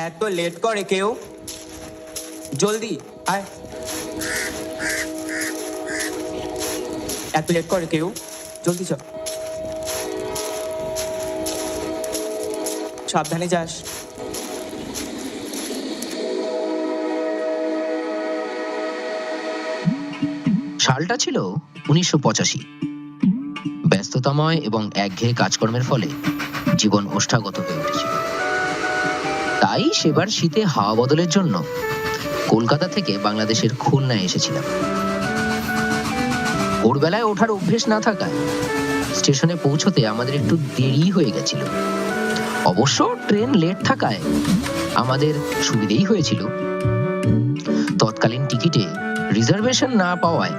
এত লেট করে কেউ? জলদি আয়। এত লেট করে কেউ? জলদি চল, সাবধানে যাস। সালটা ছিল 1985। ব্যস্ততাময় এবং একঘেয়ে কাজকর্মের ফলে জীবন ওষ্ঠাগত হয়ে উঠেছিল। তাই সেবার শীতে হাওয়া বদলের জন্য কলকাতা থেকে বাংলাদেশের খুলনায় এসেছিলাম। ভোরবেলায় ওঠার অভ্যেস না থাকায় স্টেশনে পৌঁছতে আমাদের একটু দেরি হয়ে গেছিল। অবশ্য ট্রেন লেট থাকায় আমাদের সুবিধেই হয়েছিল। তৎকালীন টিকিটে রিজার্ভেশন না পাওয়ায়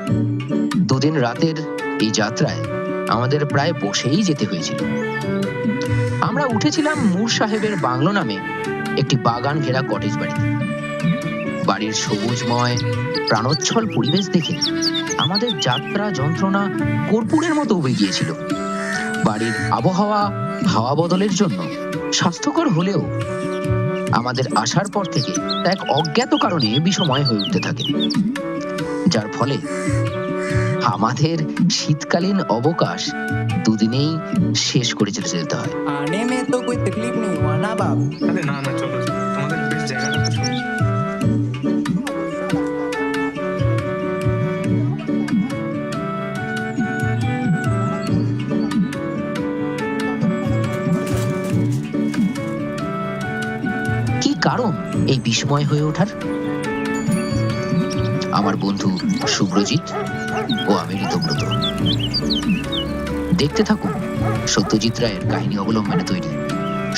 দুদিন রাতের এই যাত্রায় আমাদের প্রায় বসেই যেতে হয়েছিল। আমরা উঠেছিলাম মূর সাহেবের বাংলো নামে একটি বাগান ঘেরা কটেজ বাড়িতে। বাড়ির সবুজময় প্রাণোচ্ছল পরিবেশ দেখে আমাদের যাত্রা যন্ত্রণা কর্পূরের মতো উবে গিয়েছিল। বাড়ির আবহাওয়া হাওয়া বদলের জন্য স্বাস্থ্যকর হলেও আমাদের আসার পর থেকে তা এক অজ্ঞাত কারণে বিষময় হয়ে উঠতে থাকে, যার ফলে আমাদের শীতকালীন অবকাশ দুদিনেই শেষ করে যেতে হয়। आने में तो कोई तकलीफ नहीं हुआ ना बाप? अरे ना ना, चलो তোমাদের বেশ জায়গাটা তো ছোট। কি কারণ এই বিস্ময় হয়ে ওঠার? আমার বন্ধু শুভ্রজিৎ ও আমি ঋতব্রত। দেখতে থাকুন সত্যজিৎ রায়ের কাহিনী অবলম্বনে তৈরি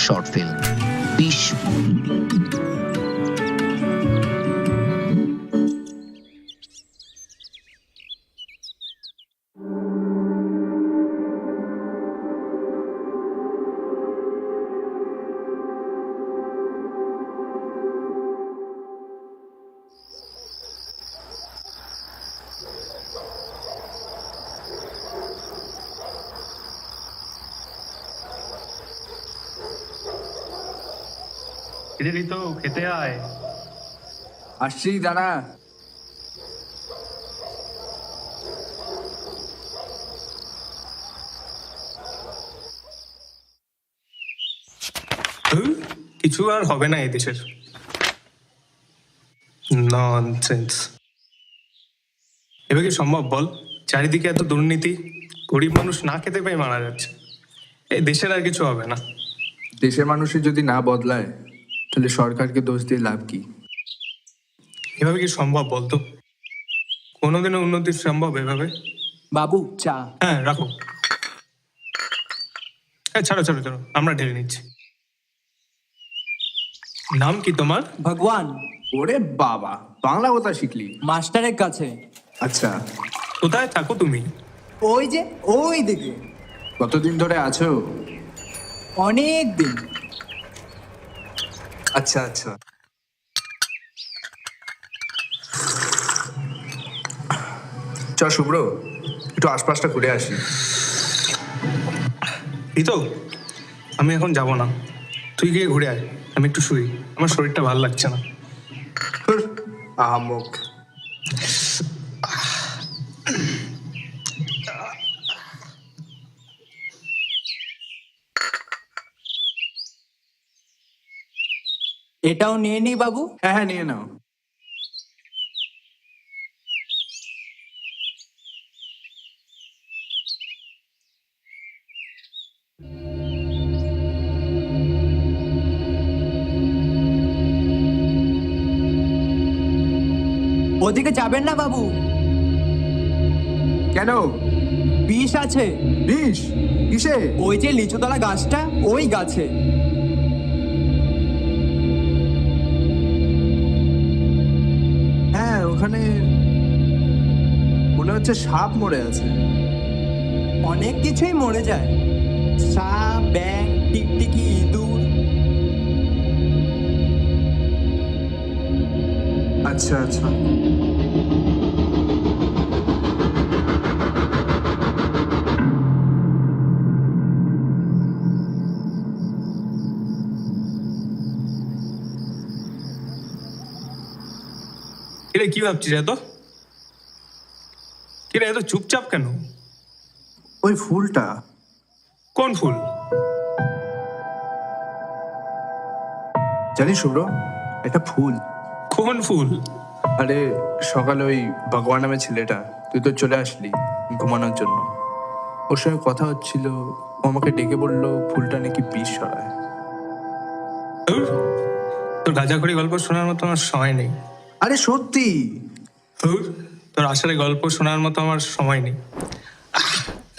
শর্ট ফিল্ম বিস্ময়। এদেরই তো খেতে আয়। আসছি দাঁড়া। কিছু আর হবে না এই দেশের। ননসেন্স। এবার কি সম্ভব বল? চারিদিকে এত দুর্নীতি, গরিব মানুষ না খেতে পেয়ে মারা যাচ্ছে। এই দেশের আর কিছু হবে না। দেশের মানুষের যদি না বদলায় তাহলে সরকারকে দোষ দিয়ে লাভ কি? এভাবে কি সম্ভব বলতো? কোনোদিনও উন্নতি সম্ভব এভাবে? বাবু চা। হ্যাঁ রাখো। হ্যাঁ ছাড়ো ছাড়ো ছাড়ো, আমরা ঢেলে নিচ্ছি। নাম কি তোমার? ভগবান। ওরে বাবা, বাংলা কথা শিখলি? মাস্টারের কাছে। আচ্ছা, কোথায় থাকো তুমি? ওই যে ওই দিকে। কতদিন ধরে আছো? অনেক দিন। আচ্ছা আচ্ছা। চ শুভ্র, একটু আশপাশটা ঘুরে আসি। এই তো, আমি এখন যাব না, তুই গিয়ে ঘুরে আয়। আমি একটু শুই, আমার শরীরটা ভালো লাগছে না। আহাম্মক। এটাও নিয়ে নি বাবু। হ্যাঁ হ্যাঁ, নিয়ে নাও। ওদিকে যাবেন না বাবু, কেন? বিষ আছে। বিষ? কিসে? ওই যে লিচুতলা গাছটা, ওই গাছে। হ্যাঁ, ওখানে মনে হচ্ছে সাপ মরে আছে। অনেক কিছুই মরে যায়, সাপ, ব্যাঙ, টিকটিকি, ইঁদুর। আচ্ছা আচ্ছা। কিরে কি ভাবছিস এত? কিরে এত চুপচাপ কেন? ওই ফুলটা। কোন ফুল? জানিস শুভ্র, একটা ফুল। কোন ফুল? আরে সকালে ওই ভগবান নামে ছেলেটা, তুই তো চলে আসলি ঘুমানোর জন্য, ওর সঙ্গে কথা হচ্ছিল। ও আমাকে ডেকে বললো ফুলটা নাকি বিষ সরায়। ধুর, তোর গাঁজাখড়ি গল্প শোনার মতো আমার সময় নেই। আরে সত্যি। ধুর, তোর আসলে গল্প শোনার মতো আমার সময় নেই।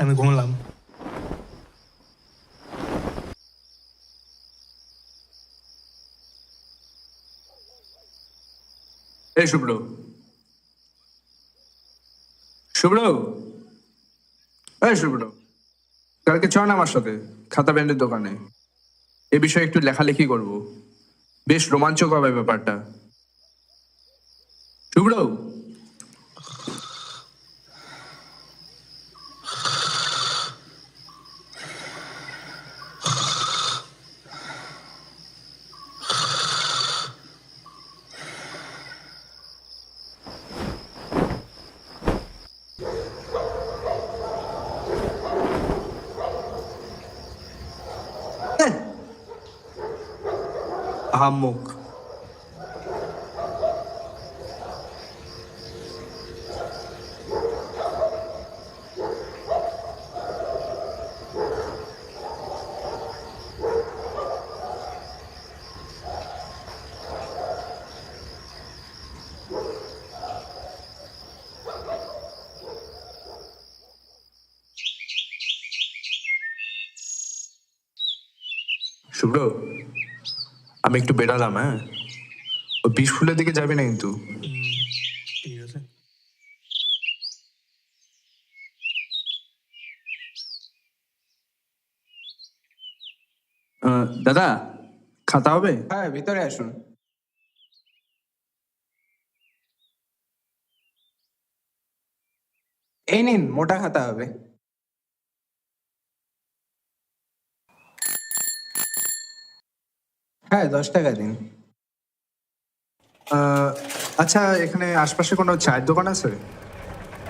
আমি ঘুমলাম। এই শুভ্র, শুভ্র, এই শুভ্র, কালকে চ না আমার সাথে খাতা ব্যান্ডের দোকানে। এ বিষয়ে একটু লেখালেখি করব, বেশ রোমাঞ্চক হবে ব্যাপারটা। শুভ্র। আহাম্মক। শুভ্র, আমি একটু বেরালাম। হ্যাঁ, ওই বিষ ফুলের দিকে যাবি না কিন্তু। ঠিক আছে। দাদা, খাতা হবে? হ্যাঁ, ভিতরে আসুন। এই নিন, মোটা খাতা হবে। হ্যাঁ 10 টাকা দিন। আচ্ছা, এখানে আশপাশে কোনো চায়ের দোকান আছে?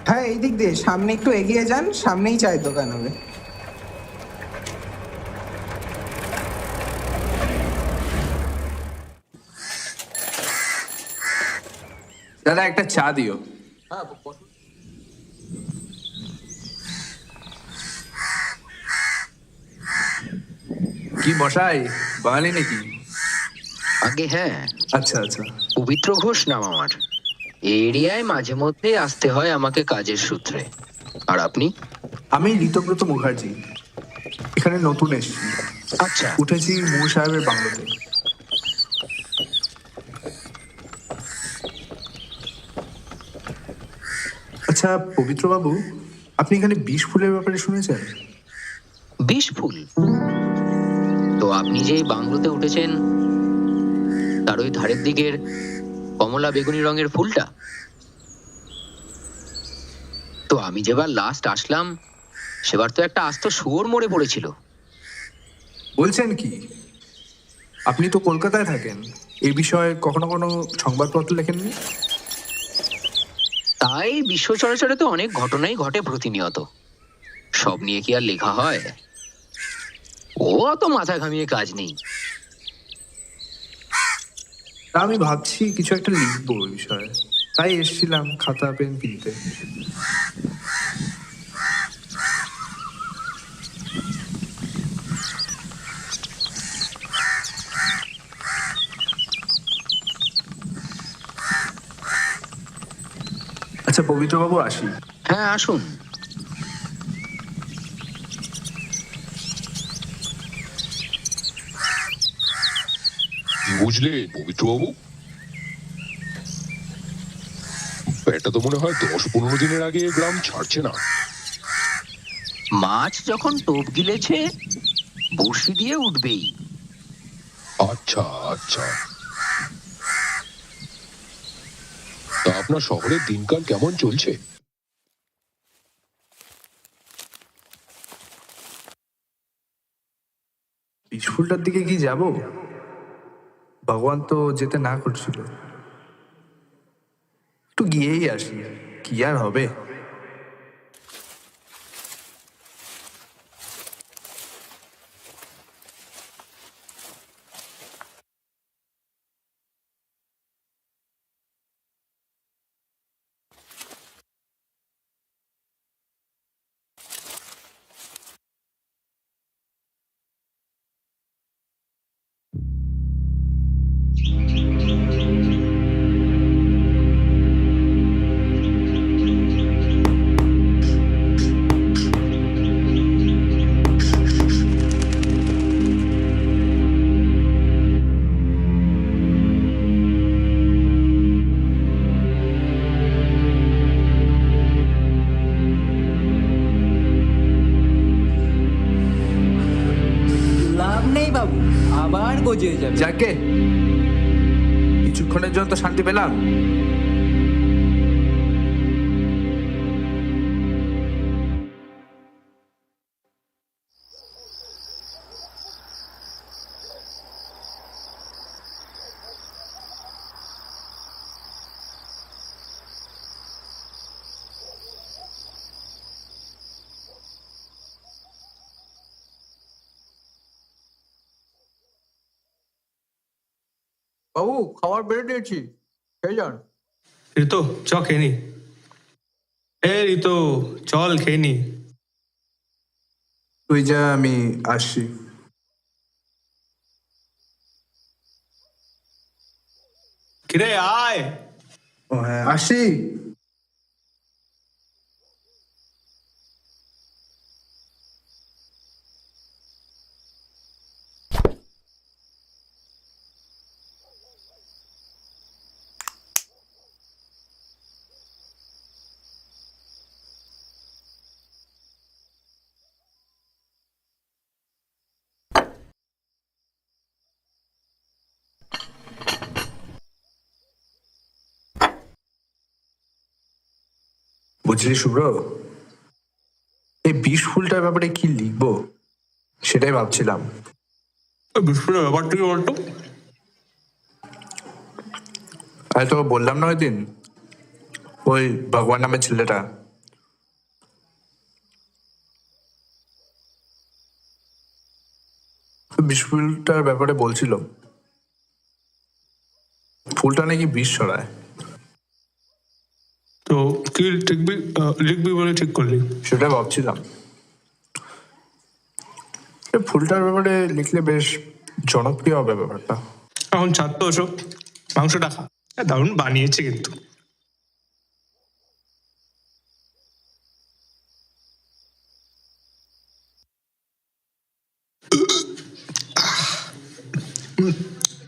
হ্যাঁ এই দিক দিয়ে সামনে একটু এগিয়ে যান, সামনেই চায়ের দোকান হবে। দাদা একটা চা দিও। কি মশাই, বাঙালি নাকি? আগে হ্যাঁ, আচ্ছা আচ্ছা। পবিত্র ঘোষ নাম আমার। এই এরিয়ায় মাঝে মধ্যে আসতে হয় আমাকে কাজের সূত্রে। আর আপনি? আমি ঋতব্রত মুখার্জি, এখানে নতুন এসেছি। আচ্ছা, উঠেছি মুর সাহেবের বাংলোতে। আচ্ছা পবিত্র বাবু, আপনি এখানে বিষ ফুলের ব্যাপারে শুনেছেন? বিষ ফুল? তো আপনি যে এই বাংলোতে উঠেছেন তার ওই ধারের দিকের কমলা বেগুনি রঙের ফুলটা? তো আমি যেবার লাস্ট আসলাম সেবার তো একটা আস্ত শুয়োর মরে পড়েছিল। বলছেন কি? আপনি তো কলকাতায় থাকেন, এই বিষয়ে কখনো কোনো সংবাদপত্র লেখেননি? তাই বিশ্ব চরাচরে তো অনেক ঘটনাই ঘটে প্রতিনিয়ত, সব নিয়ে কি আর লেখা হয়? ও অত মাথা ঘামিয়ে কাজ নেই। তা আমি ভাবছি কিছু একটা লিখবো ওই বিষয়ে, তাই এসেছিলাম খাতা পেন কিনতে। আচ্ছা পবিত্র বাবু, আসি। হ্যাঁ আসুন। কি বুঝলে পবিত্রবাবু? এটা তো মনে হয় 10-15 দিনের আগে গ্রাম ছাড়ছে না। মাছ যখন টোপ গিলেছে বড়শি দিয়ে উঠবেই। আচ্ছা আচ্ছা। তা আপনার শহরের দিনকাল কেমন চলছে? বিষ ফুলটার দিকে কি যাব? ভগবান তো যেতে না করছিল, একটু গিয়েই আসি, কি আর হবে। লাভ নেই বাবু, আবার গজিয়ে যাবে। যাকে কিছুক্ষণের জন্য তো শান্তি পেলাম। বাবু খাবার বেড়ে দিয়েছি, খেয়ে যান। ঋতো চ খেয়ে নি। ঋতো চল খেয়ে নি। তুই যা, আমি আসছি। কিরে আয়। ও হ্যাঁ, আসছি। বুঝলি শুভ্র, এই বিষ ফুলটার ব্যাপারে কি লিখবো সেটাই ভাবছিলাম। বিস্কুটের ব্যাপারটা কি বলতো? আরে তোকে বললাম না ওই দিন, ওই ভগবান নামের ছেলেটা বিষ ফুলটার ব্যাপারে বলছিল। ফুলটা নাকি বিষ ছড়ায়। তো কি লিখবি বলে ঠিক করলি? সেটা ভাবছিলাম, এই ফুলটার ব্যাপারে লিখলে বেশ জনপ্রিয় হবে ব্যাপারটা। এখন ছাড় তো ওসব, মাংসটা খা। দারুণ বানিয়েছে কিন্তু।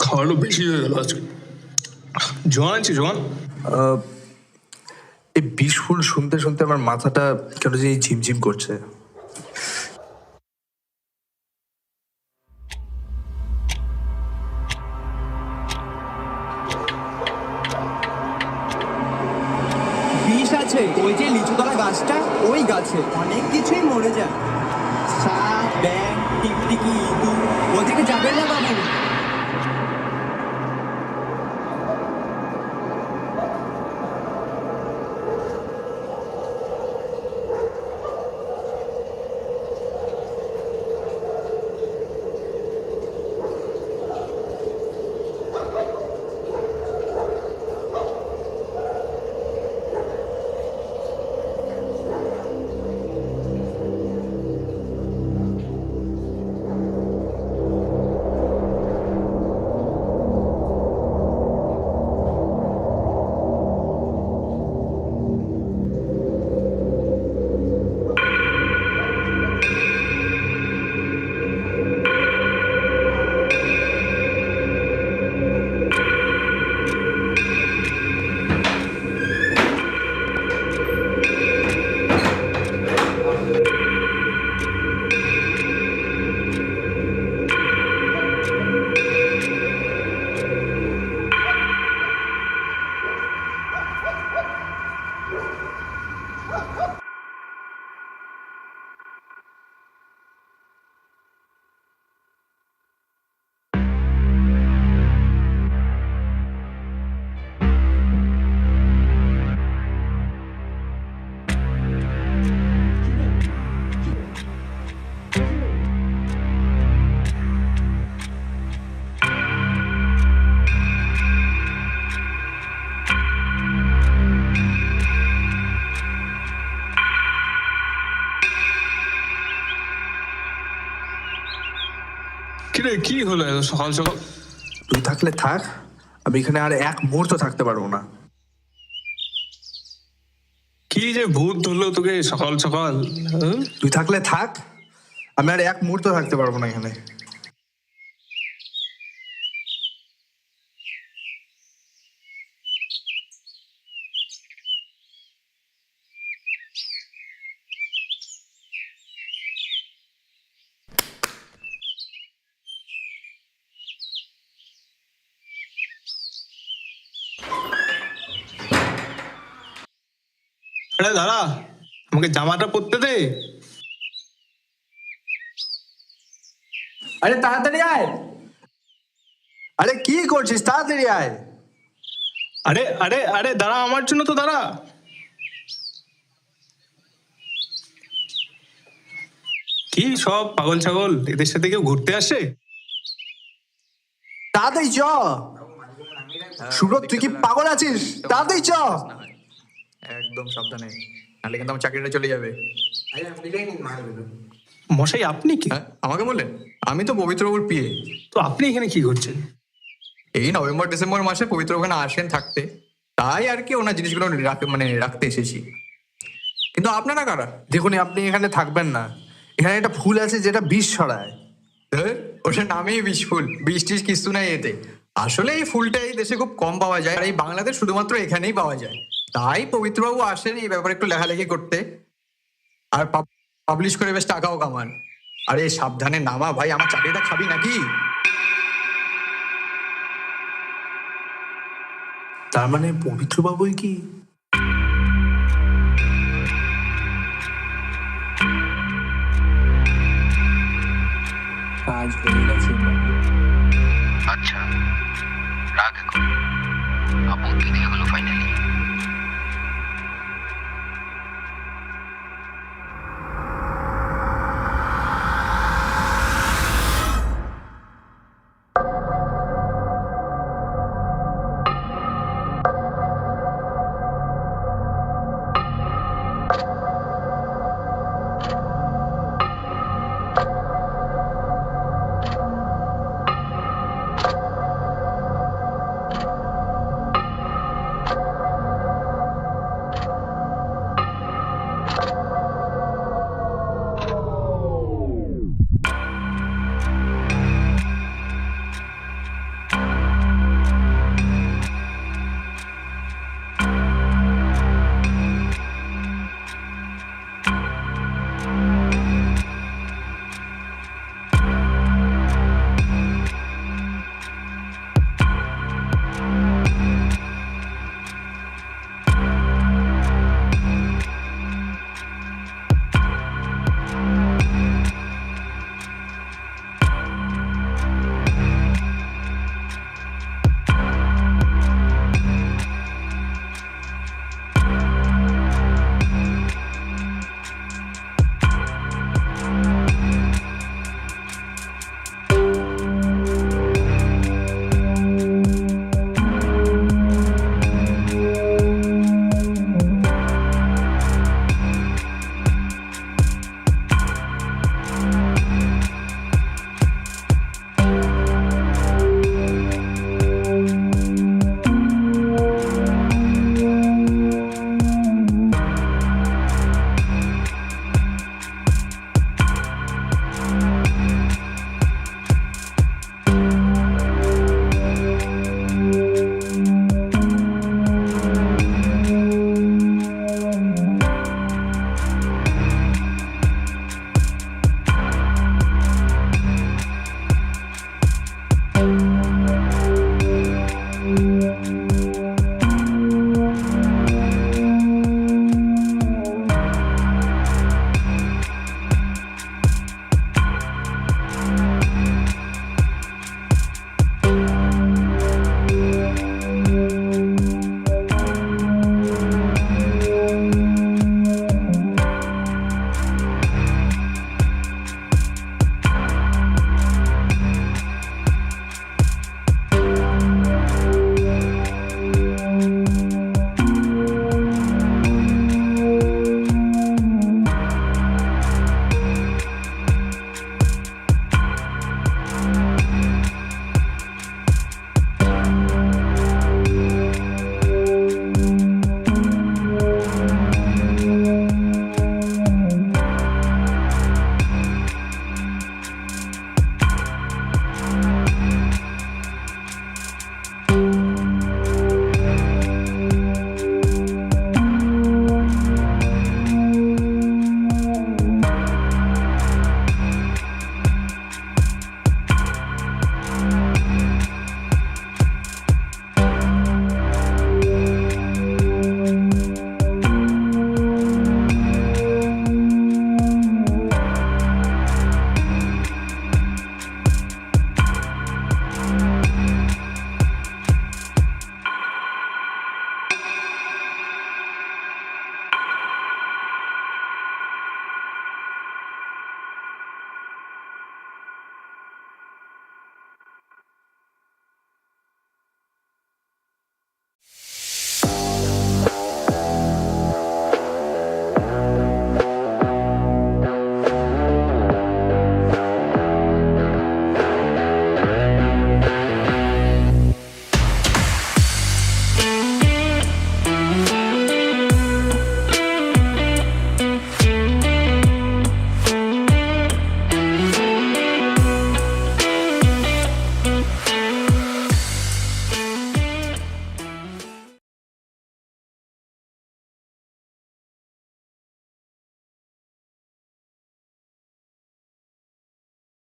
খাওয়ারও বেশি হয়ে গেল আজকে। জোয়ান আছে জোয়ান। এই বিষ ফুল শুনতে শুনতে আমার মাথাটা কেন যে ঝিমঝিম করছে। বিষ আছে ওই যে লিচুতলা গাছটা, ওই গাছে অনেক কিছুই মরে যায়। সাপ, ব্যাং, টিকটিকি, ইঁদুর, ওদিকে যাবেন না বাবু। কিরে কি হলো এত সকাল সকাল? তুই থাকলে থাক, আমি এখানে আর এক মুহূর্ত থাকতে পারবো না। কি যে ভূত ধরলো তোকে সকাল সকাল? হ্যাঁ? তুই থাকলে থাক, আমি আর এক মুহূর্ত থাকতে পারবো না এখানে। আরে দাঁড়া, আমাকে জামাটা পরতে দে। আরে তাড়াতাড়ি আয়, আরে কি করছিস, তাড়াতাড়ি আয়। আরে আরে আরে দাঁড়া, আমার জন্য তো দাঁড়া। কি সব পাগল ছাগল, এদের সাথে কেউ ঘুরতে আসে? তাড়াতাড়ি চ। সুব্রত, তুই কি পাগল আছিস? তাড়াতাড়ি চ। একদম সাবধানে, নাহলে কিন্তু আমার চাকরিটা চলে যাবে। মশাই আপনি কি? হ্যাঁ, আমাকে বললেন? আমি তো পবিত্রবাবুর পিএ। তো আপনি এখানে কি করছেন? এই নভেম্বর ডিসেম্বর মাসে পবিত্র ওখানে আসেন থাকতে, তাই আর কি ওনার জিনিসগুলো রাখতে এসেছি। কিন্তু আপনারা কারা? দেখুন, আপনি এখানে থাকবেন না। এখানে একটা ফুল আছে যেটা বিষ ছড়ায়। ধুর, ওটার নামেই বিষ ফুল, বিষ টিষ কিছু নাই এতে। আসলে এই ফুলটা এই দেশে খুব কম পাওয়া যায়, আর এই বাংলাদেশ শুধুমাত্র এখানেই পাওয়া যায়। তাই পবিত্রবাবু আসেন এই ব্যাপারে একটু লেখালেখি করতে, আর পাবলিশ করে বেশ টাকাও কামান। আরে সাবধানে নামা ভাই, আমার চাকরিটা খাবি নাকি? তার মানে পবিত্র বাবুই কি? কাজ হয়ে গেছে। আচ্ছা রাখ এখন, বদলে দেওয়া হলো ফাইনালি।